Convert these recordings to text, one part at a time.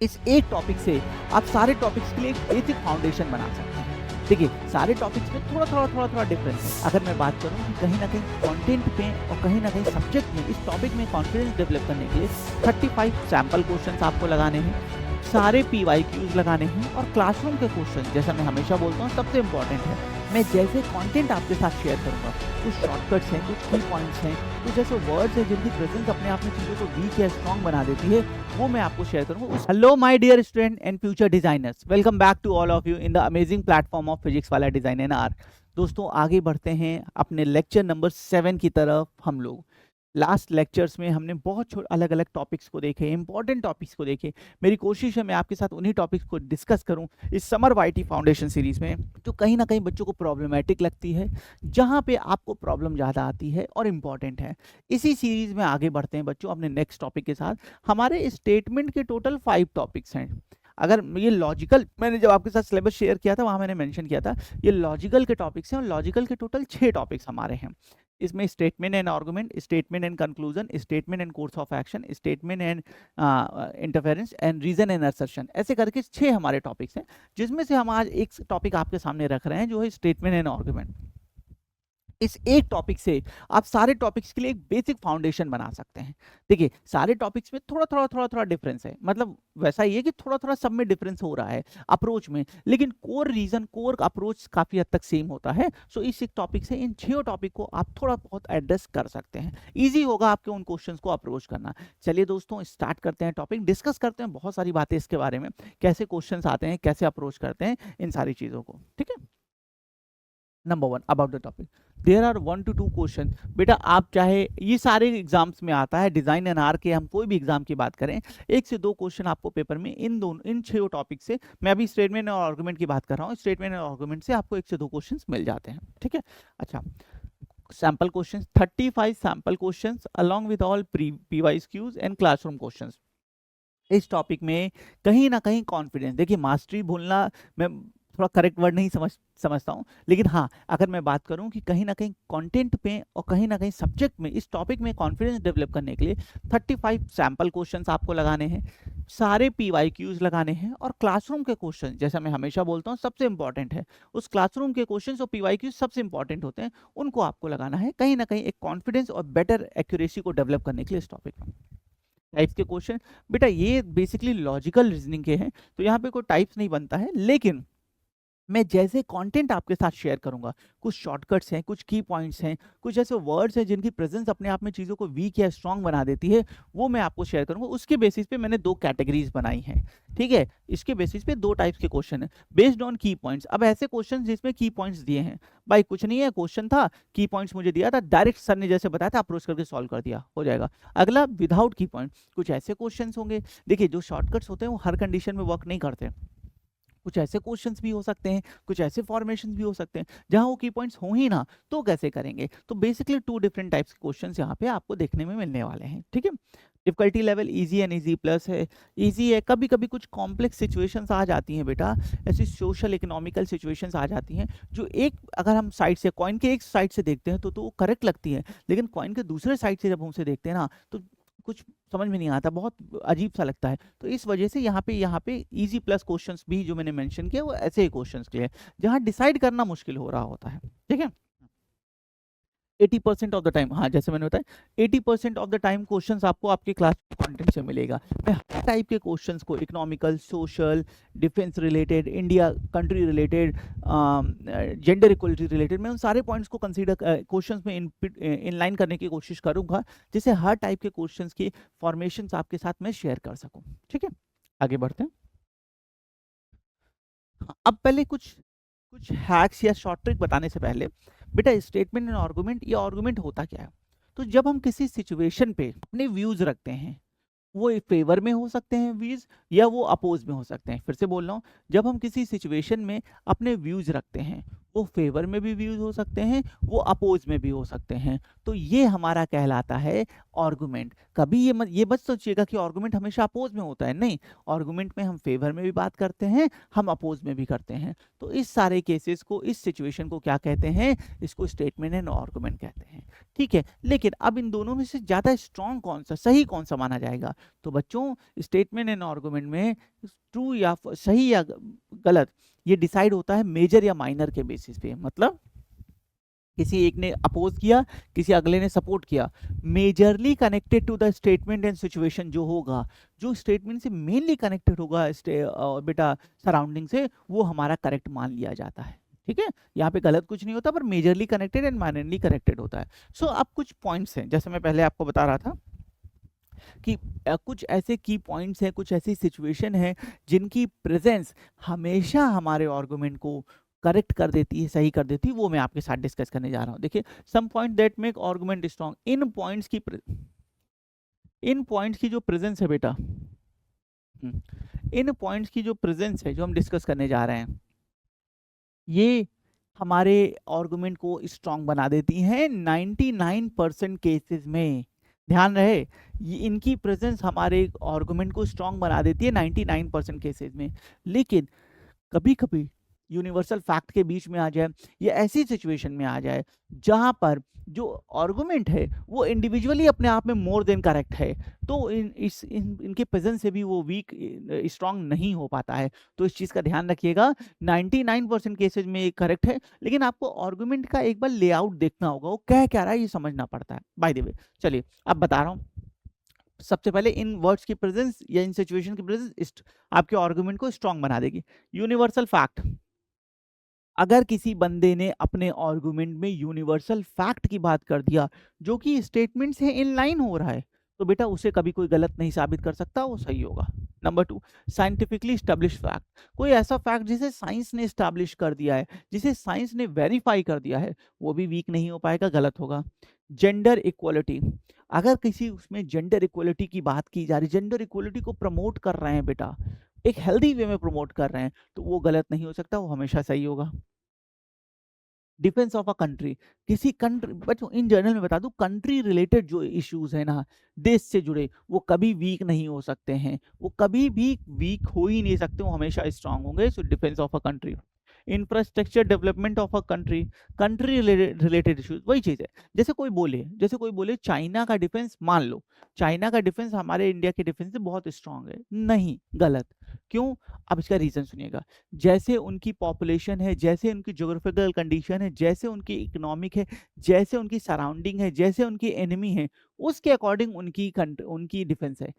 इस एक टॉपिक से आप सारे टॉपिक्स के लिए एक बेसिक फाउंडेशन बना सकते हैं। देखिए, सारे टॉपिक्स में थोड़ा डिफरेंस है। अगर मैं बात करूँ कि कहीं न कहीं कंटेंट पे और कहीं न कहीं सब्जेक्ट में इस टॉपिक में कॉन्फिडेंस डेवलप करने के लिए 35 सैंपल क्वेश्चंस आपको लगाने हैं, सारे पीवाईक्यूज लगाने हैं और क्लासरूम के क्वेश्चन, जैसा मैं हमेशा बोलता हूँ, सबसे इम्पोर्टेंट है। मैं जैसे कंटेंट आपके साथ शेयर करूँगा, कुछ शॉर्टकट्स हैं, कुछ की पॉइंट्स हैं, कुछ ऐसे वर्ड्स हैं जिनकी प्रेजेंस अपने आप में चीज़ों को वीक या स्ट्रॉन्ग बना देती है, वो मैं आपको शेयर करूँगा। Hello my dear student and future designers, welcome back to all of you in the amazing platform of physics वाला डिजाइन एंड आर। दोस्तों, आगे बढ़ते हैं अपने लेक्चर नंबर 7 की तरफ। हम लोग लास्ट लेक्चर्स में हमने बहुत अलग अलग टॉपिक्स को देखे, इंपॉर्टेंट टॉपिक्स को देखे। मेरी कोशिश है मैं आपके साथ उन्हीं टॉपिक्स को डिस्कस करूं इस समर वाईटी फाउंडेशन सीरीज में, जो कहीं ना कहीं बच्चों को प्रॉब्लमेटिक लगती है, जहां पे आपको प्रॉब्लम ज़्यादा आती है और इम्पॉर्टेंट है। इसी सीरीज में आगे बढ़ते हैं बच्चों अपने नेक्स्ट टॉपिक के साथ। हमारे स्टेटमेंट के टोटल 5 टॉपिक्स हैं। अगर ये लॉजिकल, मैंने जब आपके साथ सिलेबस शेयर किया था वहां मैंने मेंशन किया था, ये लॉजिकल के टॉपिक्स हैं और लॉजिकल के टोटल 6 टॉपिक्स हमारे हैं। इसमें statement and argument, statement and conclusion, statement and course of action, statement and interference and reason and assertion, ऐसे करके 6 हमारे टॉपिक्स हैं, जिसमें से हम आज एक टॉपिक आपके सामने रख रहे हैं जो है स्टेटमेंट एंड आर्गुमेंट। इस एक टॉपिक से आप सारे टॉपिक्स के लिए एक बेसिक फाउंडेशन बना सकते हैं। देखिए, सारे टॉपिक्स में थोड़ा डिफरेंस है, मतलब वैसा ही है कि थोड़ा सब में डिफरेंस हो रहा है अप्रोच में, लेकिन कोर रीजन, कोर अप्रोच काफी हद तक सेम होता है। सो इस एक टॉपिक से इन 6 टॉपिक को आप थोड़ा बहुत एड्रेस कर सकते हैं। ईजी होगा आपके उन क्वेश्चंस को अप्रोच करना। चलिए दोस्तों, स्टार्ट करते हैं, टॉपिक डिस्कस करते हैं, बहुत सारी बातें इसके बारे में, कैसे क्वेश्चंस आते हैं, कैसे अप्रोच करते हैं, इन सारी चीजों को। ठीक है, number 1 about the topic, there are 1 to 2 question. बेटा, आप चाहे ये सारे एग्जाम्स में आता है, डिजाइन एंड आर के हम कोई भी एग्जाम की बात करें, 1 से 2 क्वेश्चन आपको पेपर में इन 6 टॉपिक से, मैं अभी स्टेटमेंट और आर्गुमेंट की बात कर रहा हूँ, स्टेटमेंट और आर्गुमेंट से आपको 1 से 2 क्वेश्चन मिल जाते हैं। ठीक है, अच्छा, sample question 35 sample question along with all PYQs and classroom question. इस टॉपिक में कहीं ना कहीं कॉन्फिडेंस, देखिए मास्टरी बोलना मैं थोड़ा करेक्ट वर्ड नहीं समझता हूँ, लेकिन हाँ, अगर मैं बात करूँ कि कहीं ना कहीं कंटेंट पे और कहीं ना कहीं सब्जेक्ट में इस टॉपिक में कॉन्फिडेंस डेवलप करने के लिए 35 सैंपल क्वेश्चंस आपको लगाने हैं, सारे पीवाईक्यूज लगाने हैं और क्लासरूम के क्वेश्चन, जैसा मैं हमेशा बोलता हूँ, सबसे इंपॉर्टेंट है, उस क्लासरूम के क्वेश्चन और पीवाईक्यूज सबसे इंपॉर्टेंट होते हैं, उनको आपको लगाना है कहीं ना कहीं एक कॉन्फिडेंस और बेटर एक्यूरेसी को डेवलप करने के लिए इस टॉपिक में। टाइप्स के क्वेश्चन, बेटा ये बेसिकली लॉजिकल रीजनिंग के हैं, तो यहाँ पे कोई टाइप्स नहीं बनता है, लेकिन मैं जैसे कंटेंट आपके साथ शेयर करूंगा, कुछ शॉर्टकट्स हैं, कुछ की पॉइंट्स हैं, कुछ ऐसे वर्ड्स हैं जिनकी प्रेजेंस अपने आप में चीज़ों को वीक या स्ट्रॉन्ग बना देती है, वो मैं आपको शेयर करूंगा। उसके बेसिस पे मैंने 2 कैटेगरीज बनाई हैं। ठीक है, इसके बेसिस पे 2 टाइप्स के क्वेश्चन हैं बेस्ड ऑन की पॉइंट्स। अब ऐसे क्वेश्चन जिसमें की पॉइंट्स दिए हैं, भाई कुछ नहीं है, क्वेश्चन था, की पॉइंट्स मुझे दिया था, डायरेक्ट सर ने जैसे बताया था अप्रोच करके सॉल्व कर दिया, हो जाएगा। अगला विदाउट की पॉइंट, कुछ ऐसे क्वेश्चन होंगे, देखिए जो शॉर्टकट्स होते हैं वो हर कंडीशन में वर्क नहीं करते, कुछ ऐसे क्वेश्चंस भी हो सकते हैं, कुछ ऐसे फॉर्मेशंस भी हो सकते हैं जहां वो की पॉइंट्स हो ही ना, तो कैसे करेंगे। तो बेसिकली 2 डिफरेंट टाइप्स के क्वेश्चंस यहाँ पे आपको देखने में मिलने वाले हैं। ठीक है, difficulty level easy and easy plus है, इजी है। कभी कभी कुछ कॉम्प्लेक्स सिचुएशंस आ जाती हैं बेटा, ऐसी सोशल इकोनॉमिकल सिचुएशंस आ जाती हैं जो एक, अगर हम साइड से कॉइन के एक साइड से देखते हैं तो वो करेक्ट लगती है, लेकिन कॉइन के दूसरे साइड से जब हम उसे देखते हैं ना, तो कुछ समझ में नहीं आता, बहुत अजीब सा लगता है। तो इस वजह से यहाँ पे इजी प्लस क्वेश्चंस भी जो मैंने मेंशन किया वो ऐसे ही क्वेश्चंस के लिए, जहाँ डिसाइड करना मुश्किल हो रहा होता है। ठीक है, 80% ऑफ द टाइम, हाँ जैसे मैंने बताया 80% ऑफ द टाइम क्वेश्चंस आपको आपके क्लास कंटेंट से मिलेगा। मैं हर टाइप के क्वेश्चंस को, economical, social, defence related, India country related, gender equality related, मैं उन सारे पॉइंट्स को कंसीडर क्वेश्चंस में इनलाइन करने की कोशिश करूंगा, जिससे हर टाइप के क्वेश्चंस की फॉर्मेशंस आपके साथ मैं शेयर कर सकूं। ठीक है, आगे बढ़ते हैं। अब पहले कुछ कुछ हैक्स या शॉर्ट ट्रिक बताने से पहले, बेटा स्टेटमेंट एंड आर्गुमेंट, ये आर्गुमेंट होता क्या है। तो जब हम किसी सिचुएशन पे अपने व्यूज रखते हैं, वो फेवर में हो सकते हैं व्यूज, या वो अपोज में हो सकते हैं। फिर से बोल रहा हूँ, जब हम किसी सिचुएशन में अपने व्यूज रखते हैं, वो फेवर में भी यूज हो सकते हैं, वो अपोज में भी हो सकते हैं। तो ये हमारा कहलाता है आर्गुमेंट। कभी ये मत सोचिएगा कि आर्गुमेंट हमेशा अपोज में होता है, नहीं। आर्गुमेंट में हम फेवर में भी बात करते हैं, हम अपोज में भी करते हैं। तो इस सारे केसेस को, इस सिचुएशन को क्या कहते हैं, इसको स्टेटमेंट एंड आर्गुमेंट कहते हैं। ठीक है, लेकिन अब इन दोनों में से ज्यादा स्ट्रॉन्ग कौन सा, सही कौन सा माना जाएगा? तो बच्चों, स्टेटमेंट एंड आर्गुमेंट में ट्रू या सही या गलत, ये डिसाइड होता है मेजर या माइनर के बेसिस पे। मतलब किसी एक ने अपोज किया, किसी अगले ने सपोर्ट किया, majorly connected to the statement and situation जो होगा, जो स्टेटमेंट से मेनली कनेक्टेड होगा बेटा सराउंडिंग से, वो हमारा करेक्ट मान लिया जाता है। ठीक है, यहाँ पे गलत कुछ नहीं होता, पर majorly connected and minorly connected होता है। सो अब कुछ पॉइंट्स हैं, जैसे मैं पहले आपको बता रहा था कि कुछ ऐसे की पॉइंट्स हैं, कुछ ऐसी सिचुएशन है जिनकी प्रेजेंस हमेशा हमारे आर्गुमेंट को करेक्ट कर देती है, सही कर देती है। वो मैं आपके साथ डिस्कस करने जा रहा हूँ। देखिए, some point that make argument strong. इन पॉइंट्स की जो प्रेजेंस है बेटा, इन पॉइंट्स की जो प्रेजेंस है, जो हम डिस्कस करने जा रहे हैं, ये हमारे आर्गुमेंट को स्ट्रॉन्ग बना देती हैं 99% केसेस में। ध्यान रहे, ये इनकी प्रेजेंस हमारे आर्गुमेंट को स्ट्रॉन्ग बना देती है 99% केसेस में। लेकिन कभी कभी यूनिवर्सल फैक्ट के बीच में आ जाए, या ऐसी सिचुएशन में आ जाए जहां पर जो आर्गुमेंट है वो इंडिविजुअली अपने आप में मोर देन करेक्ट है, तो इनके प्रेजेंस से भी वो वीक स्ट्रांग नहीं हो पाता है। तो इस चीज का ध्यान रखिएगा, 99% केसेस में ये करेक्ट है, लेकिन आपको आर्गुमेंट का एक बार लेआउट देखना होगा, वो कह क्या रहा है ये समझना पड़ता है। बाय द वे, चलिए अब बता रहा हूँ। सबसे पहले इन वर्ड्स की प्रेजेंस या इन सिचुएशन की प्रेजेंस आपके आर्गुमेंट को स्ट्रांग बना देगी। यूनिवर्सल फैक्ट, अगर किसी बंदे ने अपने आर्गुमेंट में यूनिवर्सल फैक्ट की बात कर दिया जो कि स्टेटमेंट से इन लाइन हो रहा है, तो बेटा उसे कभी कोई गलत नहीं साबित कर सकता, वो सही होगा। नंबर 2, साइंटिफिकली स्टैब्लिश फैक्ट, कोई ऐसा फैक्ट जिसे साइंस ने स्टैब्लिश कर दिया है, जिसे साइंस ने वेरीफाई कर दिया है, वो भी वीक नहीं हो पाएगा, गलत होगा। जेंडर इक्वलिटी, अगर किसी उसमें जेंडर इक्वलिटी की बात की जा रही, जेंडर इक्वलिटी को प्रमोट कर रहे हैं बेटा, एक हेल्दी वे में प्रमोट कर रहे हैं, तो वो गलत नहीं हो सकता, वो हमेशा सही होगा। डिफेंस ऑफ अ कंट्री, किसी कंट्री, बच्चों इन जनरल में बता दूं, कंट्री रिलेटेड जो इश्यूज है ना, देश से जुड़े, वो कभी वीक नहीं हो सकते हैं, वो कभी भी वीक हो ही नहीं सकते, वो हमेशा स्ट्रांग होंगे। So defence of a country. Infrastructure development of a country, country related issues, वही चीज है। जैसे कोई बोले चाइना का डिफेंस, मान लो चाइना का डिफेंस हमारे इंडिया के डिफेंस से बहुत स्ट्रांग है, नहीं, गलत। क्यों? अब इसका रीजन सुनिएगा। जैसे उनकी पॉपुलेशन है, जैसे उनकी ज्योग्राफिकल कंडीशन है, जैसे उनकी इकोनॉमिक है, जैसे उनकी सराउंडिंग है, जैसे उनकी एनिमी है, उसके अकॉर्डिंग उनकी डिफेंस है।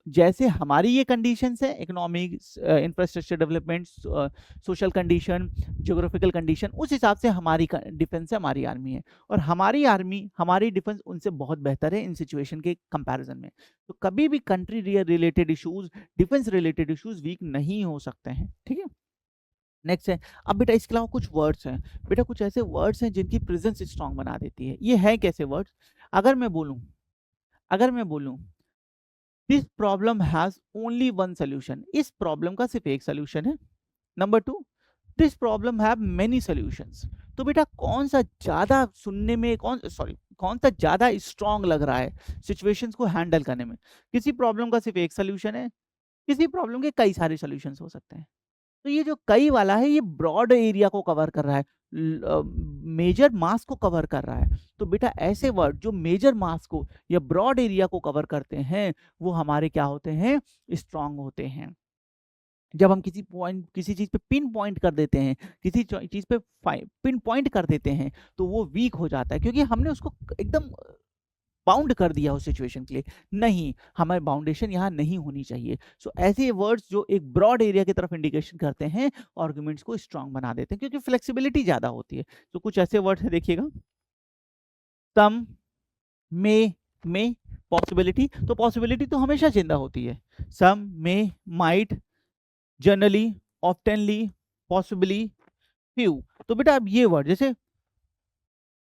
जैसे हमारी ये कंडीशंस है, economic, infrastructure development, social condition, geographical condition, उस हिसाब से हमारी डिफेंस है, हमारी आर्मी है। और हमारी आर्मी, हमारी डिफेंस उनसे बहुत बेहतर है इन सिचुएशन के कंपैरिजन में। तो कभी भी country related issues, defence related issues weak नहीं हो सकते हैं। ठीक है, नेक्स्ट है। अब बेटा इसके अलावा कुछ वर्ड्स हैं, बेटा कुछ ऐसे वर्ड्स हैं जिनकी प्रेजेंस स्ट्रांग बना देती है। ये है कैसे वर्ड्स? अगर मैं बोलूं this problem has only one solution, इस प्रॉब्लम का सिर्फ एक सोल्यूशन है। Number 2, this problem have many solutions. तो बेटा कौन सा ज्यादा सुनने में, कौन सा ज्यादा स्ट्रांग लग रहा है सिचुएशंस को हैंडल करने में? किसी प्रॉब्लम का सिर्फ एक सोल्यूशन है, किसी प्रॉब्लम के कई सारे सॉल्यूशंस हो सकते हैं। तो ये जो कई वाला है, ये ब्रॉड एरिया को कवर कर रहा है, मेजर मास को कवर कर रहा है। तो बेटा ऐसे वर्ड जो मेजर मास को या ब्रॉड एरिया को कवर करते हैं, वो हमारे क्या होते हैं? स्ट्रांग होते हैं। जब हम किसी चीज पे पिन पॉइंट कर देते हैं, किसी चीज पे पिन पॉइंट कर देते हैं, तो वो वीक हो जाता है, क्योंकि हमने उसको एकदम बाउंड कर दिया उस सिचुएशन के लिए। नहीं, हमारी बाउंडेशन यहाँ नहीं होनी चाहिए। सो ऐसे वर्ड्स जो एक ब्रॉड एरिया की तरफ इंडिकेशन करते हैं, आर्गुमेंट्स को स्ट्रांग बना देते हैं, क्योंकि फ्लेक्सिबिलिटी ज्यादा होती है। तो कुछ ऐसे वर्ड्स है, देखिएगा, सम, मे, पॉसिबिलिटी। तो पॉसिबिलिटी तो हमेशा जिंदा होती है, some, may, might, generally, oftenly, possibly, few. तो बेटा अब ये वर्ड, जैसे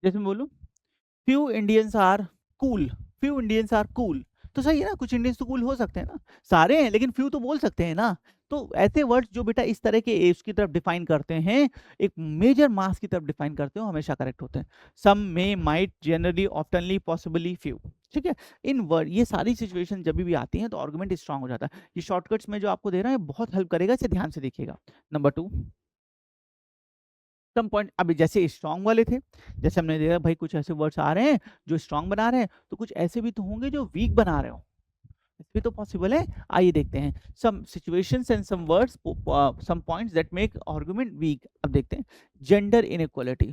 जैसे मैं बोलूं few Indians are cool, few Indians are cool, तो सही है ना, कुछ इंडियन स्कूल हो सकते हैं ना, सारे हैं लेकिन फ्यू तो बोल सकते हैं ना। तो ऐसे वर्ड्स जो बेटा इस तरह के एज की तरफ डिफाइन करते हैं, एक मेजर मास की तरफ डिफाइन करते हो, हमेशा करेक्ट होते हैं। Some, may, might, generally, oftenly, possibly, few. ठीक है, इन वर्ड ये सारी सिचुएशन जब भी आती हैं तो आर्गुमेंट स्ट्रांग हो जाता है। ये शॉर्टकट्स में जो आपको दे रहा है बहुत हेल्प करेगा, इसे ध्यान से देखिएगा। नंबर 2, सम पॉइंट, अभी जैसे स्ट्रांग वाले थे, जैसे हमने देखा भाई कुछ ऐसे वर्ड्स आ रहे हैं जो स्ट्रांग बना रहे हैं, तो कुछ ऐसे भी तो होंगे जो वीक बना रहे हो, भी तो पॉसिबल है। आइए देखते हैं some situations and some words, some points that make argument weak. अब देखते हैं जेंडर इनइक्वालिटी।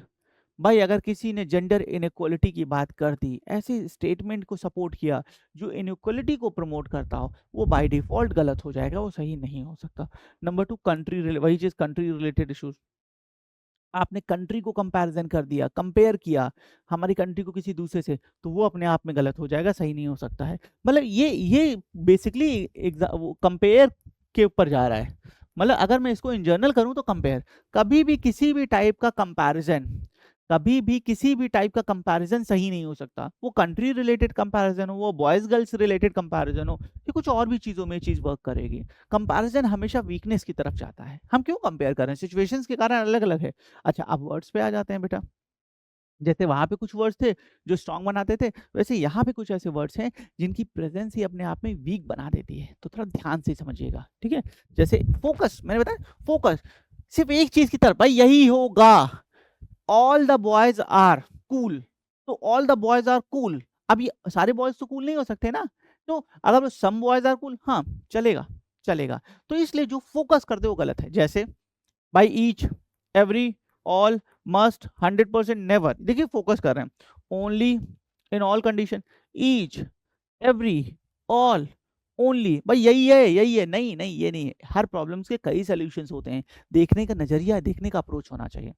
भाई अगर किसी ने जेंडर इनइक्वालिटी की बात कर दी, ऐसे स्टेटमेंट को सपोर्ट किया जो इनइक्वालिटी को प्रमोट करता हो, वो बाय डिफॉल्ट गलत हो जाएगा, वो सही नहीं हो सकता। नंबर 2, कंट्री, वही चीज कंट्री रिलेटेड इश्यूज। आपने कंट्री को कंपैरिजन कर दिया, कंपेयर किया हमारी कंट्री को किसी दूसरे से, तो वो अपने आप में गलत हो जाएगा, सही नहीं हो सकता है। मतलब ये बेसिकली कंपेयर के ऊपर जा रहा है। मतलब अगर मैं इसको इन जनरल करूं तो कंपेयर, कभी भी किसी भी टाइप का कंपैरिजन, कभी भी किसी भी टाइप का कंपैरिजन सही नहीं हो सकता। वो कंट्री रिलेटेड कंपैरिजन हो, वो बॉयज गर्ल्स रिलेटेड कंपैरिजन हो, या कुछ और भी चीजों में चीज वर्क करेगी। कंपैरिजन हमेशा वीकनेस की तरफ जाता है। हम क्यों कंपेयर कर रहे हैं, सिचुएशंस के कारण अलग अलग है। अच्छा अब वर्ड्स पे आ जाते हैं बेटा। जैसे वहां पे कुछ वर्ड्स थे जो स्ट्रांग बनाते थे, वैसे यहाँ पे कुछ ऐसे वर्ड्स हैं जिनकी प्रेजेंस ही अपने आप में वीक बना देती है। तो थोड़ा ध्यान से समझिएगा, ठीक है। जैसे फोकस, मैंने बताया फोकस सिर्फ एक चीज की तरफ, भाई यही होगा। All the boys are cool, तो all the boys are cool, अब ये सारे बॉयज तो कूल नहीं हो सकते ना। तो अगर सम बॉयज आर कूल, हाँ चलेगा, चलेगा। तो इसलिए जो फोकस करते हो गलत है। जैसे by each, every, all, must, 100%, never, देखिए फोकस कर रहे हैं। Only, in all condition, each, every, all, only, भाई यही है यही है, नहीं नहीं ये नहीं है। हर प्रॉब्लम्स के कई सॉल्यूशंस होते हैं, देखने का नजरिया, देखने का अप्रोच होना चाहिए।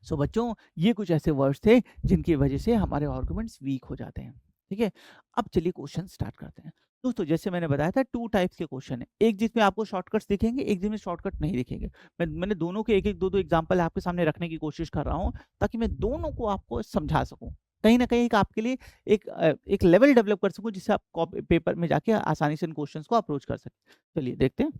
सो बच्चों ये कुछ ऐसे वर्ड्स थे जिनकी वजह से हमारे आर्गुमेंट्स वीक हो जाते हैं, ठीक है। अब चलिए क्वेश्चन स्टार्ट करते हैं। दोस्तों जैसे मैंने बताया था 2 टाइप्स के क्वेश्चन है, एक जिसमें आपको शॉर्टकट्स दिखेंगे, एक जिसमें शॉर्टकट नहीं दिखेंगे। मैंने दोनों के एक एक दो दो एग्जांपल आपके सामने रखने की कोशिश कर रहा हूँ, ताकि मैं दोनों को आपको समझा सकूं, कहीं ना कहीं एक आपके लिए एक लेवल डेवलप कर सकूं, जिससे आप पेपर में जाके आसानी से इन क्वेश्चंस को अप्रोच कर सकें। चलिए देखते हैं।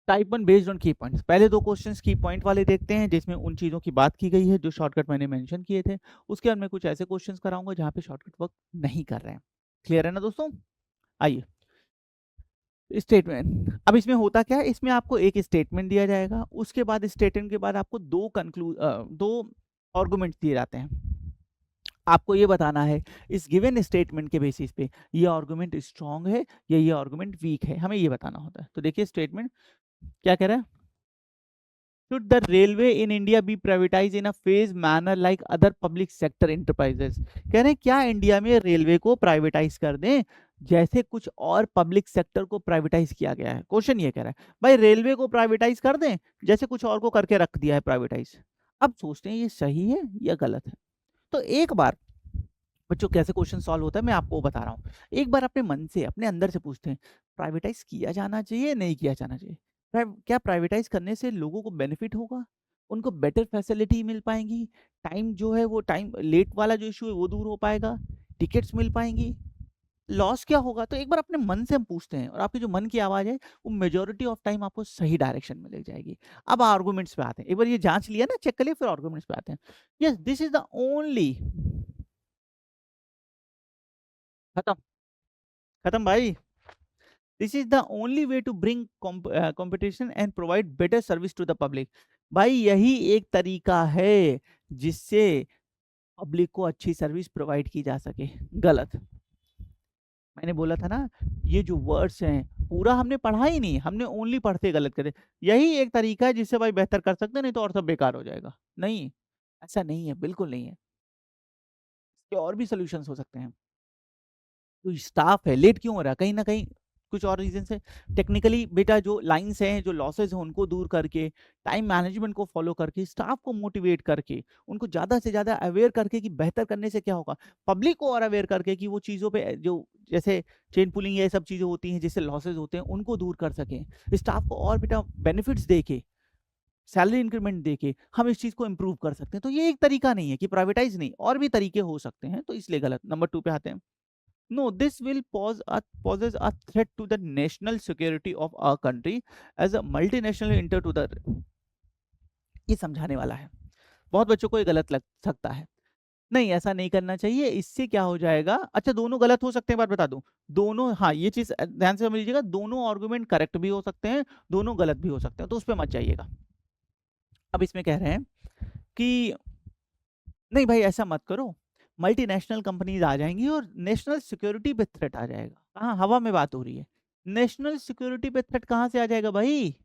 टाइप 1 बेस्ड ऑन की पॉइंट्स, पहले 2 क्वेश्चंस की पॉइंट वाले देखते हैं, जिसमें उन चीजों की बात की गई है जो शॉर्टकट मैंने मेंशन किए थे। उसके बाद मैं कुछ ऐसे क्वेश्चंस कराऊंगा जहां पे शॉर्टकट वर्क नहीं कर रहे हैं। क्लियर है ना दोस्तों। आइए स्टेटमेंट, अब इसमें होता क्या है, इसमें आपको एक स्टेटमेंट दिया जाएगा, उसके बाद स्टेटमेंट के बाद आपको दो आर्गुमेंट दिए जाते हैं। आपको ये बताना है इस गिवन स्टेटमेंट के बेसिस पे ये आर्गुमेंट स्ट्रांग है या ये आर्गुमेंट वीक है, हमें ये बताना होता है। तो देखिए स्टेटमेंट क्या कह रहा है, should the railway in India be privatized in a phased manner like other public sector enterprises? कह रहे हैं क्या इंडिया में रेलवे को प्राइवेटाइज कर दें जैसे कुछ और पब्लिक सेक्टर को प्राइवेटाइज किया गया है। क्वेश्चन ये कह रहा है भाई रेलवे को प्राइवेटाइज कर दें जैसे कुछ और को करके रख दिया है प्राइवेटाइज। अब सोचते हैं ये सही है या गलत है। तो एक बार बच्चों कैसे क्वेश्चन सॉल्व होता है मैं आपको बता रहा हूँ। एक बार अपने मन से अपने अंदर से पूछते हैं प्राइवेटाइज किया जाना चाहिए नहीं किया जाना चाहिए। क्या प्राइवेटाइज करने से लोगों को बेनिफिट होगा, उनको बेटर फैसिलिटी मिल पाएंगी, टाइम जो है वो टाइम लेट वाला जो इशू है वो दूर हो पाएगा, टिकट्स मिल पाएंगी, लॉस क्या होगा। तो एक बार अपने मन से हम पूछते हैं और आपकी जो मन की आवाज है वो मेजोरिटी ऑफ टाइम आपको सही डायरेक्शन में ले जाएगी। अब आर्गुमेंट्स पे आते हैं, एक बार ये जांच लिया ना, चेक कर लिया, फिर आर्गुमेंट्स पे आते हैं। Yes this is the only, खत्म, खत्म भाई। This is the only way to bring competition and provide better service to the public. भाई यही एक तरीका है जिससे पब्लिक को अच्छी सर्विस प्रोवाइड की जा सके। गलत, मैंने बोला था ना ये जो वर्ड्स हैं पूरा हमने पढ़ा ही नहीं, हमने ओनली पढ़ते गलत करे। यही एक तरीका है जिससे भाई बेहतर कर सकते हैं, नहीं तो और सब बेकार हो जाएगा। नहीं ऐसा नहीं है, बिल्कुल नहीं है, इसके और भी सोल्यूशंस हो सकते हैं। जो स्टाफ है लेट क्यों हो रहा है, कहीं ना कहीं कुछ और रीजन से। टेक्निकली बेटा जो लाइंस हैं जो लॉसेज हैं उनको दूर करके, टाइम मैनेजमेंट को फॉलो करके, स्टाफ को मोटिवेट करके, उनको ज़्यादा से ज़्यादा अवेयर करके कि बेहतर करने से क्या होगा, पब्लिक को और अवेयर करके कि वो चीज़ों पे जो जैसे चेन पुलिंग ये सब चीज़ें होती हैं जिससे लॉसेज होते हैं उनको दूर कर सकें, स्टाफ को और बेटा बेनिफिट्स दे के सैलरी इंक्रीमेंट देके हम इस चीज को इम्प्रूव कर सकते हैं। तो ये एक तरीका नहीं है कि प्राइवेटाइज नहीं, और भी तरीके हो सकते हैं, तो इसलिए गलत। नंबर 2 पे आते हैं। No, this will poses a threat to the national security of our country as a multinational enter to the, ये समझाने वाला है। बहुत बच्चों को ये गलत लग सकता है। नहीं, ऐसा नहीं करना चाहिए, इससे क्या हो जाएगा। अच्छा, दोनों गलत हो सकते हैं, बात बता दूं। दोनों, हाँ, ये चीज ध्यान से समझ लीजिएगा, दोनों आर्गुमेंट करेक्ट भी हो सकते हैं, दोनों गलत भी हो सकते हैं, तो उस पर मत जाइएगा। अब इसमें कह रहे हैं कि नहीं भाई ऐसा मत करो, मल्टीनेशनल कंपनीज आ जाएंगी और नेशनल सिक्योरिटी पे थ्रेट आ जाएगा। कहाँ, हवा में बात हो रही है। नेशनल सिक्योरिटी पे थ्रेट कहाँ से आ जाएगा भाई?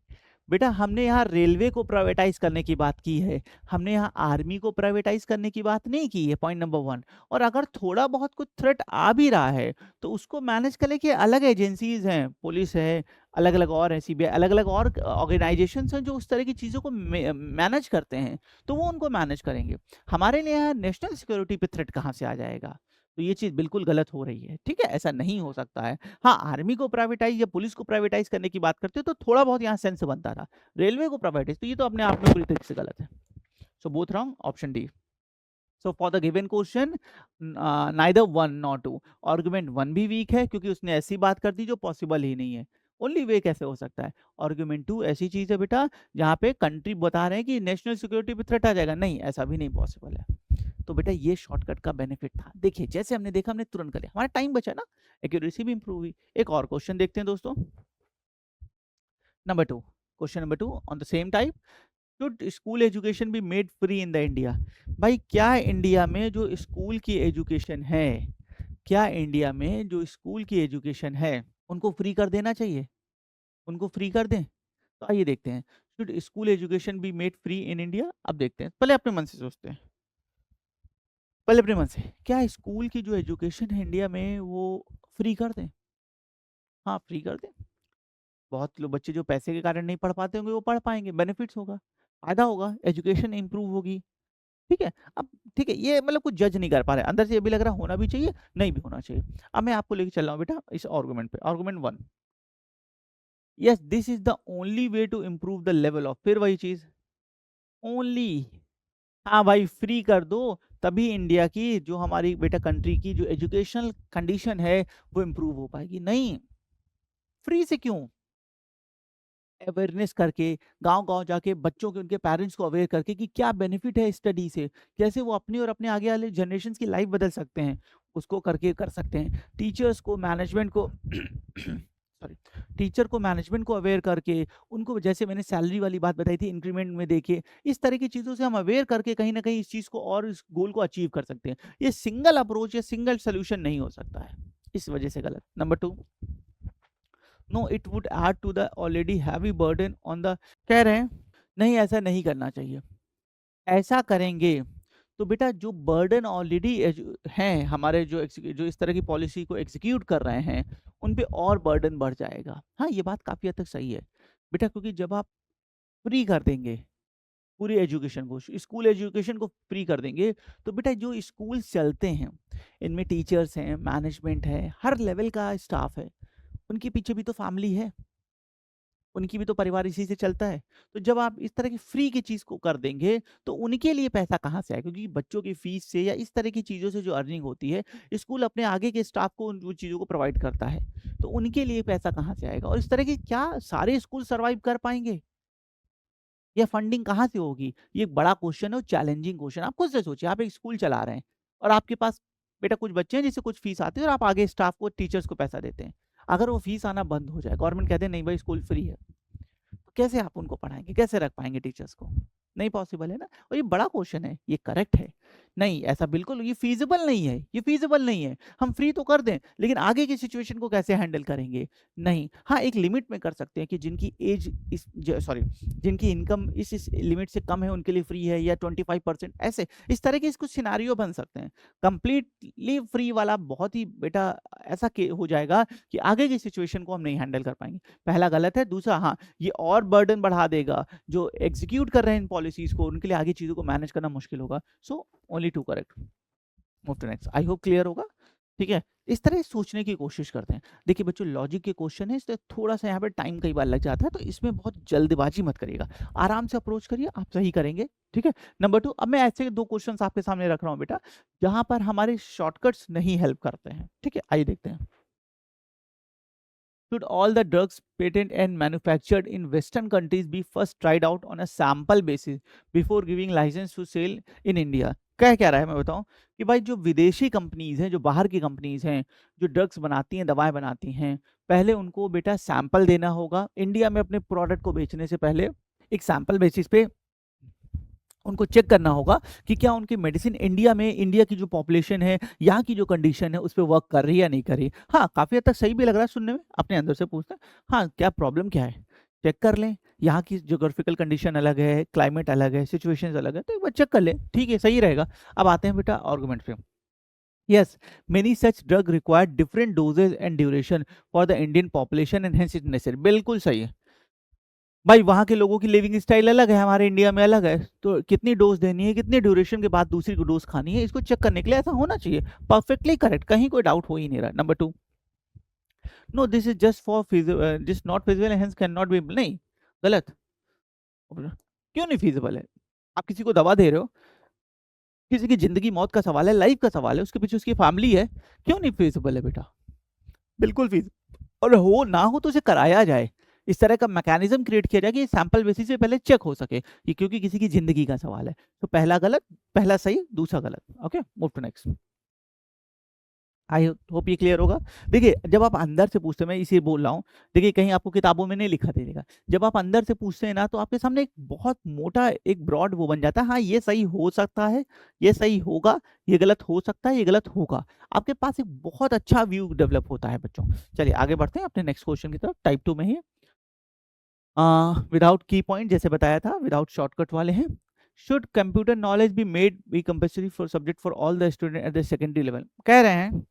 बेटा, हमने यहाँ रेलवे को प्राइवेटाइज करने की बात की है, हमने यहाँ आर्मी को प्राइवेटाइज करने की बात नहीं की है, पॉइंट नंबर 1। और अगर थोड़ा बहुत कुछ थ्रेट आ भी रहा है तो उसको मैनेज करने के अलग एजेंसीज हैं, पुलिस है, अलग अलग और है, सीबीआई, अलग अलग और ऑर्गेनाइजेशंस हैं जो उस तरह की चीज़ों को मैनेज करते हैं, तो वो उनको मैनेज करेंगे। हमारे लिए यहाँ नेशनल सिक्योरिटी पे थ्रेट कहाँ से आ जाएगा? तो ये चीज़ बिल्कुल गलत हो रही है, ठीक है, ऐसा नहीं हो सकता है। हाँ, आर्मी को प्राइवेटाइज या पुलिस को प्राइवेटाइज करने की बात करते हो तो थोड़ा बहुत यहाँ सेंस बनता था। रेलवे को प्राइवेटाइज, तो ये तो अपने आप में पूरी तरीके से गलत है। So both wrong, option D. So for the given question neither 1 nor 2, argument 1 भी वीक है क्योंकि उसने ऐसी बात कर दी जो पॉसिबल ही नहीं है। ओनली वे कैसे हो सकता है? आर्गुमेंट 2 ऐसी चीज है बेटा जहाँ पे कंट्री बता रहे हैं कि नेशनल सिक्योरिटी पे थ्रेट आ जाएगा, नहीं, ऐसा भी नहीं पॉसिबल है। तो बेटा ये शॉर्टकट का बेनिफिट था। देखिए जैसे हमने देखा, हमने तुरंत कर लिया, हमारा टाइम बचा ना, एक्यूरेसी भी इंप्रूव हुई। एक और क्वेश्चन देखते हैं दोस्तों, number 2, question number 2 on the same type. Should school education be made free in the India? भाई क्या इंडिया में जो स्कूल की एजुकेशन है, क्या इंडिया में जो स्कूल की एजुकेशन है उनको फ्री कर देना चाहिए? उनको फ्री कर दें? तो आइए देखते हैं, should school education be made free in India? अब देखते हैं, पहले अपने मन से सोचते हैं, पहले अपने मन से, क्या स्कूल की जो एजुकेशन है इंडिया में वो फ्री कर दें? हाँ, फ्री कर दें। बहुत लोग बच्चे जो पैसे के कारण नहीं पढ़ पाते होंगे वो पढ़ पाएंगे, बेनिफिट्स होगा, फायदा होगा, एजुकेशन इंप्रूव होगी, ठीक है। अब ठीक है, ये मतलब कुछ जज नहीं कर पा रहे, अंदर से ये भी लग रहा होना भी चाहिए, नहीं भी होना चाहिए। अब मैं आपको लेके चल रहा हूँ बेटा इस आर्गुमेंट पे, argument 1, yes this is the only way to improve the level of, फिर वही चीज, ओनली, हाँ भाई फ्री कर दो, तभी इंडिया की जो हमारी बेटा कंट्री की जो एजुकेशनल कंडीशन है वो इम्प्रूव हो पाएगी। नहीं, फ्री से क्यों? अवेयरनेस करके, गांव-गांव जाके बच्चों के, उनके पेरेंट्स को अवेयर करके कि क्या बेनिफिट है स्टडी से, कैसे वो अपनी और अपने आगे वाले जनरेशंस की लाइफ बदल सकते हैं, उसको करके कर सकते हैं। टीचर्स को, मैनेजमेंट को सॉरी, टीचर को, मैनेजमेंट को अवेयर करके, उनको जैसे मैंने सैलरी वाली बात बताई थी इंक्रीमेंट में देखिए, इस तरह की चीज़ों से हम अवेयर करके कहीं ना कहीं इस चीज़ को और इस गोल को अचीव कर सकते हैं। ये सिंगल अप्रोच या सिंगल सोल्यूशन नहीं हो सकता है, इस वजह से गलत। Number 2, no it would add to the already heavy burden on the, कह रहे हैं नहीं ऐसा नहीं करना चाहिए। ऐसा करेंगे तो बेटा जो बर्डन ऑलरेडी हैं हमारे, जो इस तरह की पॉलिसी को एग्जीक्यूट कर रहे हैं उन पे और बर्डन बढ़ जाएगा। हाँ, ये बात काफ़ी हद तक सही है बेटा, क्योंकि जब आप फ्री कर देंगे पूरी एजुकेशन को, स्कूल एजुकेशन को फ्री कर देंगे, तो बेटा जो स्कूल चलते हैं इनमें टीचर्स हैं, मैनेजमेंट है, हर लेवल का स्टाफ है, उनके पीछे भी तो फैमिली है, उनकी भी तो परिवार इसी से चलता है। तो जब आप इस तरह की फ्री की चीज़ को कर देंगे, तो उनके लिए पैसा कहाँ से आएगा? क्योंकि बच्चों की फीस से या इस तरह की चीज़ों से जो अर्निंग होती है, स्कूल अपने आगे के स्टाफ को उन वो चीज़ों को प्रोवाइड करता है। तो उनके लिए पैसा कहाँ से आएगा? और इस तरह की क्या सारे स्कूल सर्वाइव कर पाएँगे? या फंडिंग कहाँ से होगी? ये एक बड़ा क्वेश्चन है और चैलेंजिंग क्वेश्चन है। आप खुद से सोचिए, आप एक स्कूल चला रहे हैं और आपके पास बेटा कुछ बच्चे हैं जिससे कुछ फीस आती है और आप आगे स्टाफ को, टीचर्स को पैसा देते हैं। अगर वो फीस आना बंद हो जाए, गवर्नमेंट कहते हैं नहीं भाई स्कूल फ्री है, तो कैसे आप उनको पढ़ाएँगे? कैसे रख पाएँगे टीचर्स को? नहीं पॉसिबल है ना। और ये बड़ा क्वेश्चन है, ये करेक्ट है। नहीं, ऐसा बिल्कुल ये फ़ीज़िबल नहीं है, ये फ़ीज़िबल नहीं है। हम फ्री तो कर दें, लेकिन आगे की सिचुएशन को कैसे हैंडल करेंगे? नहीं। हाँ, एक लिमिट में कर सकते हैं कि जिनकी एज इस ज सॉरी जिनकी इनकम इस लिमिट से कम है उनके लिए फ्री है, या 25% ऐसे, इस तरह के कुछ सिनेरियो बन सकते हैं। कंप्लीटली फ्री वाला बहुत ही बेटा ऐसा के हो जाएगा कि आगे की सिचुएशन को हम नहीं हैंडल कर पाएँगे। पहला गलत है, दूसरा हाँ, ये और बर्डन बढ़ा देगा, जो एग्ज़ीक्यूट कर रहे हैं इन पॉलिसीज़ को, उनके लिए आगे चीज़ों को मैनेज करना मुश्किल होगा। So only 2 correct. Move to next. I hope clear होगा। ठीक है, इस तरह सोचने की कोशिश करते हैं। देखिए बच्चों, लॉजिक के क्वेश्चन है, इसलिए थोड़ा-सा यहाँ पे टाइम कई बार लग जाता है, तो इसमें बहुत जल्दबाजी मत करिएगा। आराम से अप्रोच करिए, आप सही करेंगे, ठीक है? नंबर 2, अब मैं ऐसे 2 क्वेश्चन्स आपके सामने रख रहा हूँ बेटा, जहाँ पर हमारे शॉर्टकट्स नहीं हेल्प करते हैं, ठीक है? आइए देखते हैं। Should all the drugs patented and manufactured in Western countries be first tried out on a sample basis before giving license to sell in India? क्या रहा है मैं बताऊं कि भाई जो विदेशी कंपनीज हैं, जो बाहर की कंपनीज हैं, जो ड्रग्स बनाती हैं, दवाएं बनाती हैं, पहले उनको बेटा सैंपल देना होगा। इंडिया में अपने प्रोडक्ट को बेचने से पहले एक सैंपल बेसिस पे उनको चेक करना होगा कि क्या उनकी मेडिसिन इंडिया में, इंडिया की जो पॉपुलेशन है, यहाँ की जो कंडीशन है, उस पर वर्क कर रही है या नहीं कर रही। हाँ, काफ़ी हद तक सही भी लग रहा है सुनने में, अपने अंदर से पूछते हैं, हाँ क्या प्रॉब्लम क्या है, चेक कर लें। यहाँ की जोग्राफिकल कंडीशन अलग है, क्लाइमेट अलग है, सिचुएशन अलग है, तो एक बार चेक कर लें, ठीक है, सही रहेगा। अब आते हैं बेटा आर्गूमेंट पे। Yes, many such drug require different doses and duration for the Indian population and hence it necessary. बिल्कुल सही है भाई, वहाँ के लोगों की लिविंग स्टाइल अलग है, हमारे इंडिया में अलग है, तो कितनी डोज देनी है, कितनी ड्यूरेशन के बाद दूसरी को डोज खानी है, इसको चेक करने के लिए ऐसा होना चाहिए। परफेक्टली करेक्ट, कहीं कोई डाउट हो ही नहीं रहा। Number 2, no this is just for this not feasible hence can not be, नहीं, गलत। क्यों नहीं फिजिबल है? आप किसी को दवा दे रहे हो, किसी की जिंदगी मौत का सवाल है, लाइफ का सवाल है, उसके पीछे उसकी फैमिली है, क्यों नहीं फिजिबल है बेटा? बिल्कुल फिजिबल, और हो ना हो तो उसे कराया जाए, इस तरह का मैकेनिज्म क्रिएट किया जाए कि सैंपल बेसिस पे पहले चेक हो सके, कि क्योंकि किसी की जिंदगी का सवाल है। तो पहला गलत, पहला सही, दूसरा गलत। Okay, move to next. I hope ये क्लियर होगा। देखिए जब आप अंदर से पूछते हैं, मैं इसे बोल रहा हूँ, देखिए कहीं आपको किताबों में नहीं लिखा देगा, जब आप अंदर से पूछते हैं ना, तो आपके सामने एक बहुत मोटा, एक ब्रॉड वो बन जाता है, हाँ ये सही हो सकता है, ये सही होगा, ये गलत हो सकता है, ये गलत होगा। आपके पास एक बहुत अच्छा व्यू डेवलप होता है बच्चों। चलिए आगे बढ़ते हैं अपने नेक्स्ट क्वेश्चन की तरफ, टाइप 2 में ही। विदाउट की पॉइंट, जैसे बताया था, विदाउट शॉर्टकट वाले हैं। Should computer knowledge be made B compulsory for subject for all the student at the secondary level? कह रहे हैं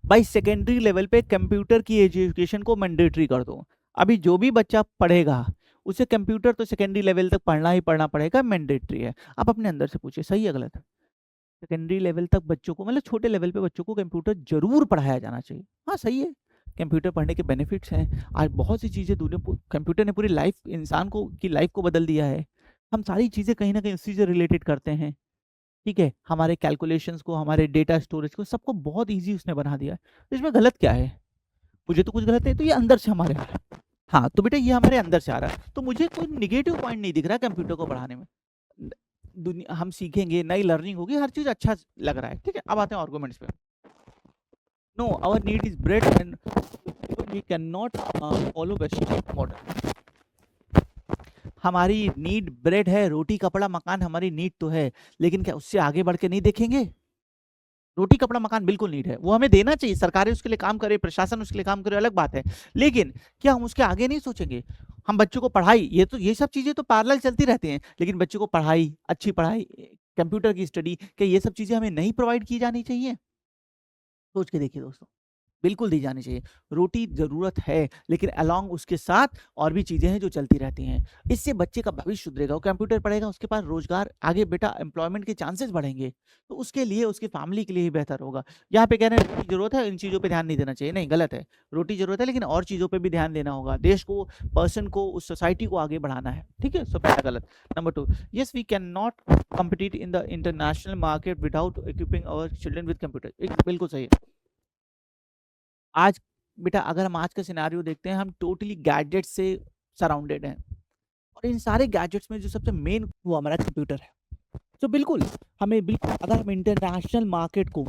भाई सेकेंडरी लेवल पे कंप्यूटर की एजुकेशन को मैंडेटरी कर दो। अभी जो भी बच्चा पढ़ेगा उसे कंप्यूटर तो सेकेंडरी लेवल तक पढ़ना ही पढ़ना पड़ेगा, मैंडेटरी है। आप अपने अंदर से पूछिए सही है गलत? सेकेंडरी लेवल तक बच्चों को, मतलब छोटे लेवल पे बच्चों को कंप्यूटर जरूर पढ़ाया जाना चाहिए। हाँ सही है, कंप्यूटर पढ़ने के बेनिफिट्स हैं। आज बहुत सी चीज़ें दुनिया, कंप्यूटर ने पूरी लाइफ, इंसान को की लाइफ को बदल दिया है। हम सारी चीज़ें कहीं ना कहीं उसी से रिलेटेड करते हैं, ठीक है? हमारे कैलकुलेशंस को, हमारे डेटा स्टोरेज को, सबको बहुत ईजी उसने बना दिया है। तो इसमें गलत क्या है? मुझे तो कुछ गलत नहीं, तो ये अंदर से हमारे आ रहा है। हाँ तो बेटा ये हमारे अंदर से आ रहा है, तो मुझे कोई निगेटिव पॉइंट नहीं दिख रहा कंप्यूटर को पढ़ाने में। दुनिया हम सीखेंगे, नई लर्निंग होगी, हर चीज़ अच्छा लग रहा है, ठीक है? अब आते हैं आर्गुमेंट्स पे। No our need is bread and we can not follow western model. हमारी नीड ब्रेड है, रोटी कपड़ा मकान हमारी नीड तो है, लेकिन क्या उससे आगे बढ़ के नहीं देखेंगे? रोटी कपड़ा मकान बिल्कुल नीड है, वो हमें देना चाहिए, सरकारें उसके लिए काम करे, प्रशासन उसके लिए काम करे, अलग बात है। लेकिन क्या हम उसके आगे नहीं सोचेंगे? हम बच्चों को पढ़ाई, ये तो, ये सब चीजें तो पैरेलल चलती रहती हैं, लेकिन बच्चों को पढ़ाई, अच्छी पढ़ाई, कंप्यूटर की स्टडी, क्या ये सब चीजें हमें नहीं प्रोवाइड की जानी चाहिए? सोच के देखिए दोस्तों, बिल्कुल दी जानी चाहिए। रोटी ज़रूरत है, लेकिन अलोंग उसके साथ और भी चीज़ें हैं जो चलती रहती हैं। इससे बच्चे का भविष्य सुधरेगा, वो कंप्यूटर पढ़ेगा, उसके पास रोजगार, आगे बेटा एम्प्लॉयमेंट के चांसेस बढ़ेंगे, तो उसके लिए, उसकी फैमिली के लिए ही बेहतर होगा। यहाँ पे कह रहे हैं रोटी ज़रूरत है, इन चीज़ों पे ध्यान नहीं देना चाहिए, नहीं गलत है। रोटी ज़रूरत है, लेकिन और चीज़ों पे भी ध्यान देना होगा, देश को, पर्सन को, उस सोसाइटी को आगे बढ़ाना है, ठीक है? सो पहला गलत। Number 2, yes we can not compete in the international market without equipping our children with computer. बिल्कुल सही है। आज बेटा अगर हम आज का सिनेरियो देखते हैं, हम टोटली गैजेट से सराउंडेड हैं, और इन सारे गैजेट्स में जो सबसे मेन वो हमारा कंप्यूटर है। तो बिल्कुल हमें, बिल्कुल अगर हम इंटरनेशनल मार्केट को,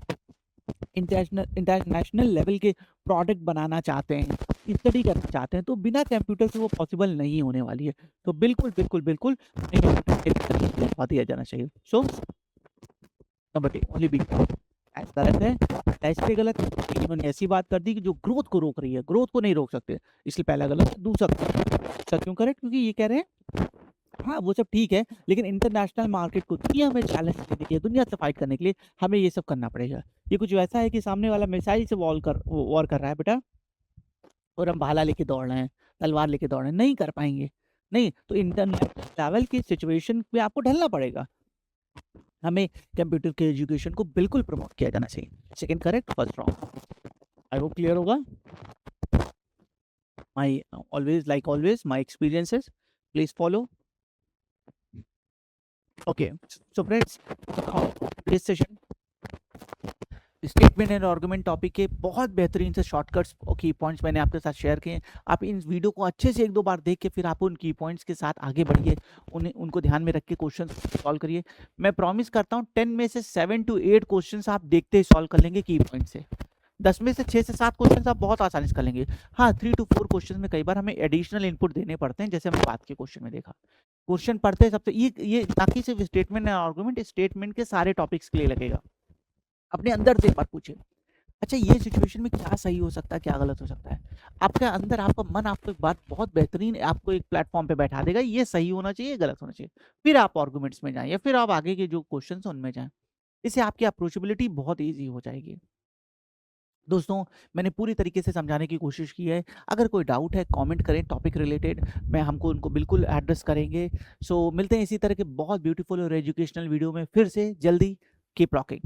इंटरनेशनल लेवल के प्रोडक्ट बनाना चाहते हैं, स्टडी करना चाहते हैं, तो बिना कंप्यूटर के वो पॉसिबल नहीं होने वाली है। तो बिल्कुल बिल्कुल बिल्कुल हमें दिया जाना चाहिए। सो नंबर 2 ओनली बी गलत है, टेस्ट पे गलत है। इन्होंने ऐसी बात कर दी कि जो ग्रोथ को रोक रही है, ग्रोथ को नहीं रोक सकते, इसलिए पहला गलत है। दूसरा क्यों करेक्ट? क्योंकि ये कह रहे हैं हाँ वो सब ठीक है, लेकिन इंटरनेशनल मार्केट को, दुनिया में चैलेंज देने के लिए, दुनिया से फाइट करने के लिए हमें ये सब करना पड़ेगा। ये कुछ वैसा है कि सामने वाला मिसाइल से वॉर कर रहा है बेटा, और हम भाला लेके दौड़ रहे हैं, तलवार लेके दौड़ रहे हैं, नहीं कर पाएंगे। नहीं तो इंटरनेशनल लेवल की सिचुएशन पे आपको ढलना पड़ेगा। हमें कंप्यूटर के एजुकेशन को बिल्कुल प्रमोट किया जाना चाहिए। Second correct, first wrong. I hope clear होगा। My always like always my experiences please follow. Okay so friends, this session statement and argument topic के बहुत बेहतरीन से शॉर्टकट्स की पॉइंट्स मैंने आपके साथ शेयर किए। आप इन वीडियो को अच्छे से एक दो बार देख के फिर आप उन की पॉइंट्स के साथ आगे बढ़िए, उनको ध्यान में रख के क्वेश्चन सॉल्व करिए। मैं प्रॉमिस करता हूँ 10 में से 7 to 8 क्वेश्चन आप देखते ही सॉल्व कर लेंगे की पॉइंट से। 10 में से 6 से 7 क्वेश्चन आप बहुत आसानी से कर लेंगे। हाँ, 3 to 4 क्वेश्चन में कई बार हमें एडिशनल इनपुट देने पड़ते हैं, जैसे हमने बात के क्वेश्चन में देखा। क्वेश्चन पढ़ते हैं सबसे ये ताकि सिर्फ स्टेटमेंट एंड आर्गुमेंट, स्टेटमेंट के सारे टॉपिक्स के लिए लगेगा। अपने अंदर से एक बार पूछिए, अच्छा ये सिचुएशन में क्या सही हो सकता है, क्या गलत हो सकता है। आपके अंदर आपका मन आपको एक बात बहुत बेहतरीन आपको एक प्लेटफॉर्म पे बैठा देगा, ये सही होना चाहिए, गलत होना चाहिए। फिर आप आर्गुमेंट्स में जाएं या फिर आप आगे के जो क्वेश्चन हैं उनमें जाएं। इससे आपकी अप्रोचेबिलिटी बहुत ईजी हो जाएगी। दोस्तों, मैंने पूरी तरीके से समझाने की कोशिश की है। अगर कोई डाउट है कमेंट करें टॉपिक रिलेटेड, मैं हमको उनको बिल्कुल एड्रेस करेंगे। सो मिलते हैं इसी तरह के बहुत ब्यूटीफुल और एजुकेशनल वीडियो में फिर से जल्दी। Keep rocking.